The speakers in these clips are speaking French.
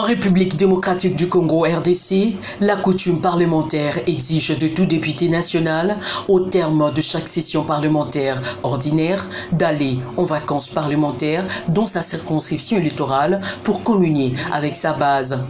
République démocratique du Congo RDC, la coutume parlementaire exige de tout député national, au terme de chaque session parlementaire ordinaire, d'aller en vacances parlementaires dans sa circonscription électorale pour communier avec sa base.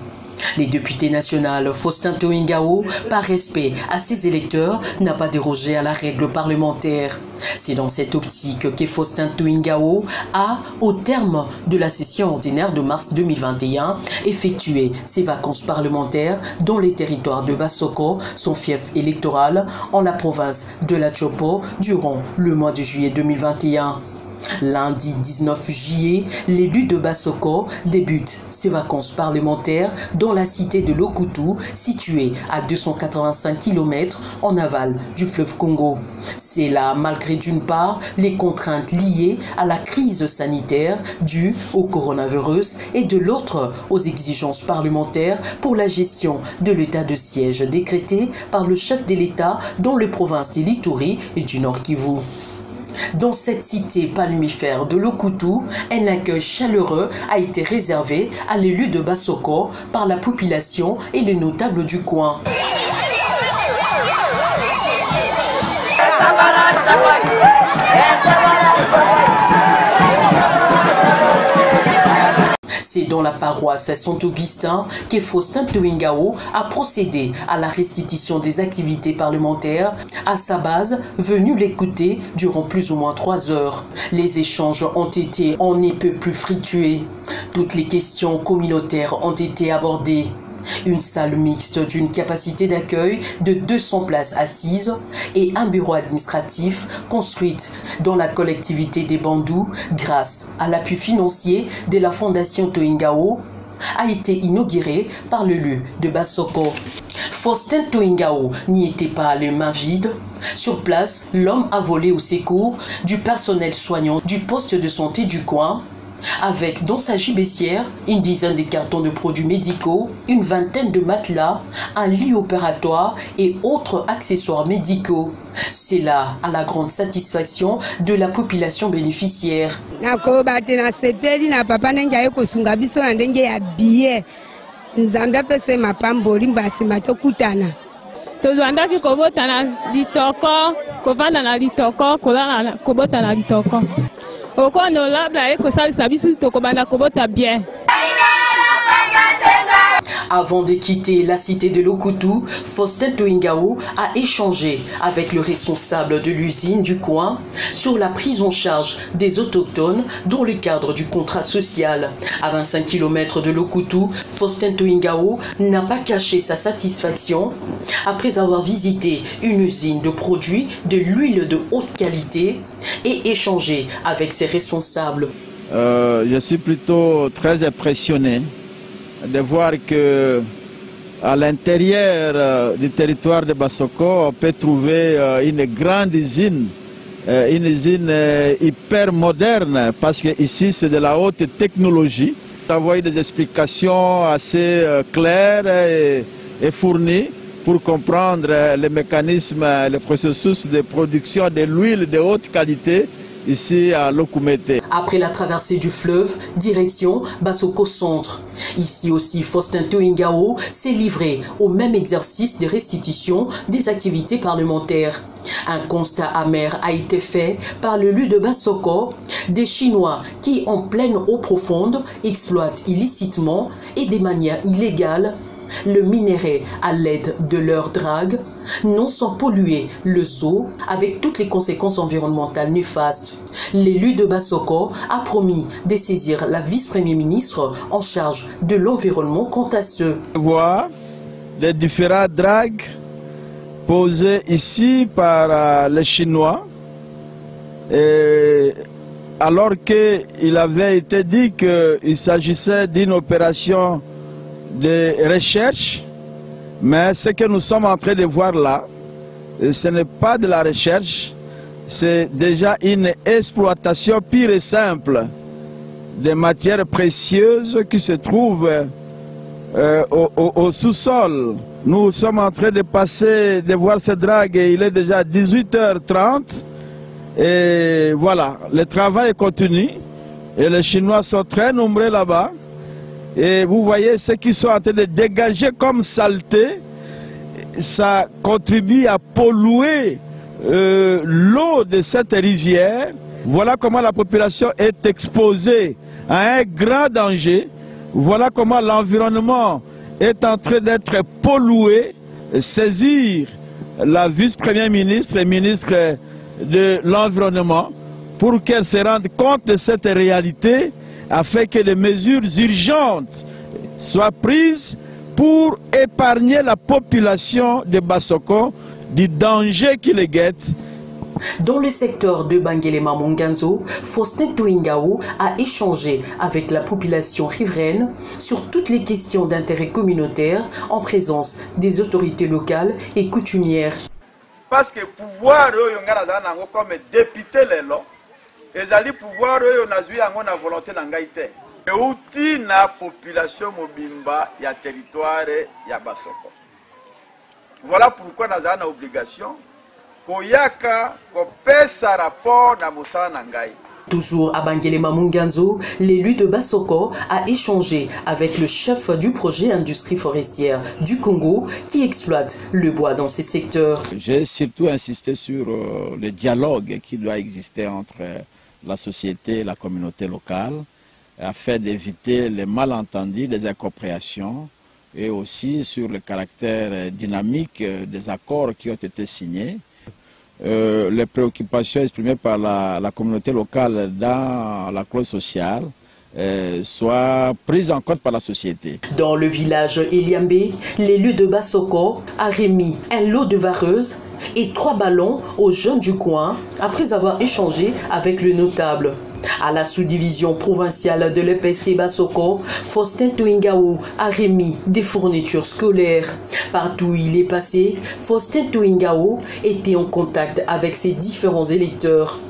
Les députés nationaux Faustin Touingao, par respect à ses électeurs, n'a pas dérogé à la règle parlementaire. C'est dans cette optique que Faustin Touingao a, au terme de la session ordinaire de mars 2021, effectué ses vacances parlementaires dans les territoires de Bassoko, son fief électoral, en la province de la Chopo, durant le mois de juillet 2021. Lundi 19 juillet, l'élu de Bassoko débute ses vacances parlementaires dans la cité de Lokutu, située à 285 km en aval du fleuve Congo. C'est là, malgré d'une part les contraintes liées à la crise sanitaire due au coronavirus et de l'autre aux exigences parlementaires pour la gestion de l'état de siège décrété par le chef de l'État dans les provinces de l'Ituri et du Nord Kivu. Dans cette cité palmifère de Lokutu, un accueil chaleureux a été réservé à l'élu de Bassoko par la population et les notables du coin. C'est dans la paroisse Saint-Augustin que Faustin Touingao a procédé à la restitution des activités parlementaires à sa base, venue l'écouter durant plus ou moins 3 heures. Les échanges ont été en peu plus fructueux. Toutes les questions communautaires ont été abordées. Une salle mixte d'une capacité d'accueil de 200 places assises et un bureau administratif construite dans la collectivité des Bandou grâce à l'appui financier de la Fondation Touingao a été inauguré par l'élu de Bassoko. Faustin Touingao n'y était pas les mains vides. Sur place, l'homme a volé au secours du personnel soignant du poste de santé du coin, avec dans sa gibecière une dizaine de cartons de produits médicaux, une vingtaine de matelas, un lit opératoire et autres accessoires médicaux. C'est là à la grande satisfaction de la population bénéficiaire. Avant de quitter la cité de Lokutu, Faustin Touingao a échangé avec le responsable de l'usine du coin sur la prise en charge des autochtones dans le cadre du contrat social. À 25 km de Lokutu, Faustin Touingao n'a pas caché sa satisfaction après avoir visité une usine de produits de l'huile de haute qualité et échangé avec ses responsables. Je suis plutôt très impressionné de voir que à l'intérieur du territoire de Bassoko, on peut trouver une grande usine, hyper moderne, parce que ici c'est de la haute technologie. Avoir des explications assez claires et fournies pour comprendre les mécanismes, les processus de production de l'huile de haute qualité ici à Lokumete. Après la traversée du fleuve, direction Bassoko Centre. Ici aussi, Faustin Touingao s'est livré au même exercice de restitution des activités parlementaires. Un constat amer a été fait par l'élu de Bassoko, des Chinois qui, en pleine eau profonde, exploitent illicitement et de manière illégale le minerai à l'aide de leur drague, non sans polluer le zoo avec toutes les conséquences environnementales néfastes. L'élu de Bassoko a promis de saisir la vice-premier ministre en charge de l'environnement quant à ce. Voir les différentes dragues posées ici par les Chinois, et alors qu'il avait été dit qu'il s'agissait d'une opération de recherche, mais ce que nous sommes en train de voir là, ce n'est pas de la recherche, c'est déjà une exploitation pure et simple des matières précieuses qui se trouvent au sous-sol. Nous sommes en train de passer, de voir cette drague, et il est déjà 18h30, et voilà, le travail continue, et les Chinois sont très nombreux là-bas. Et vous voyez ce qu'ils sont en train de dégager comme saleté, ça contribue à polluer l'eau de cette rivière. Voilà comment la population est exposée à un grand danger. Voilà comment l'environnement est en train d'être pollué. Saisir la vice-première ministre et ministre de l'Environnement pour qu'elle se rende compte de cette réalité afin que des mesures urgentes soient prises pour épargner la population de Bassoko du danger qui les guette. Dans le secteur de Bangelema Monganzo, Faustin Touingao a échangé avec la population riveraine sur toutes les questions d'intérêt communautaire en présence des autorités locales et coutumières. Parce que pouvoir comme député les et pouvoir na volonté d'engaïté. Et outil na population mobimba ya territoire ya Bassoko. Voilà pourquoi nous avons une obligation. Toujours à Bangelema Monganzo, l'élu de Bassoko a échangé avec le chef du projet industrie forestière du Congo qui exploite le bois dans ces secteurs. J'ai surtout insisté sur le dialogue qui doit exister entre la société et la communauté locale afin d'éviter les malentendus, les incompréhensions et aussi sur le caractère dynamique des accords qui ont été signés. Les préoccupations exprimées par la communauté locale dans la clause sociale soient prises en compte par la société. Dans le village Eliambé, l'élu de Bassoko a remis un lot de vareuses et 3 ballons aux jeunes du coin après avoir échangé avec le notable. À la sous-division provinciale de l'EPST Bassoko, Faustin Touingao a remis des fournitures scolaires. Partout où il est passé, Faustin Touingao était en contact avec ses différents électeurs.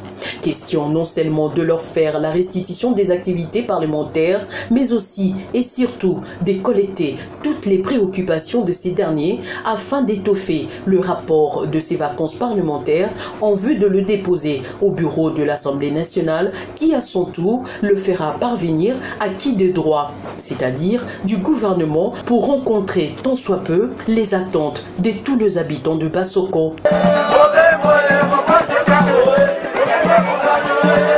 Question non seulement de leur faire la restitution des activités parlementaires, mais aussi et surtout de collecter toutes les préoccupations de ces derniers afin d'étoffer le rapport de ces vacances parlementaires en vue de le déposer au bureau de l'Assemblée nationale qui à son tour le fera parvenir à qui de droit, c'est-à-dire du gouvernement pour rencontrer tant soit peu les attentes de tous les habitants de Bassoko. Thank you.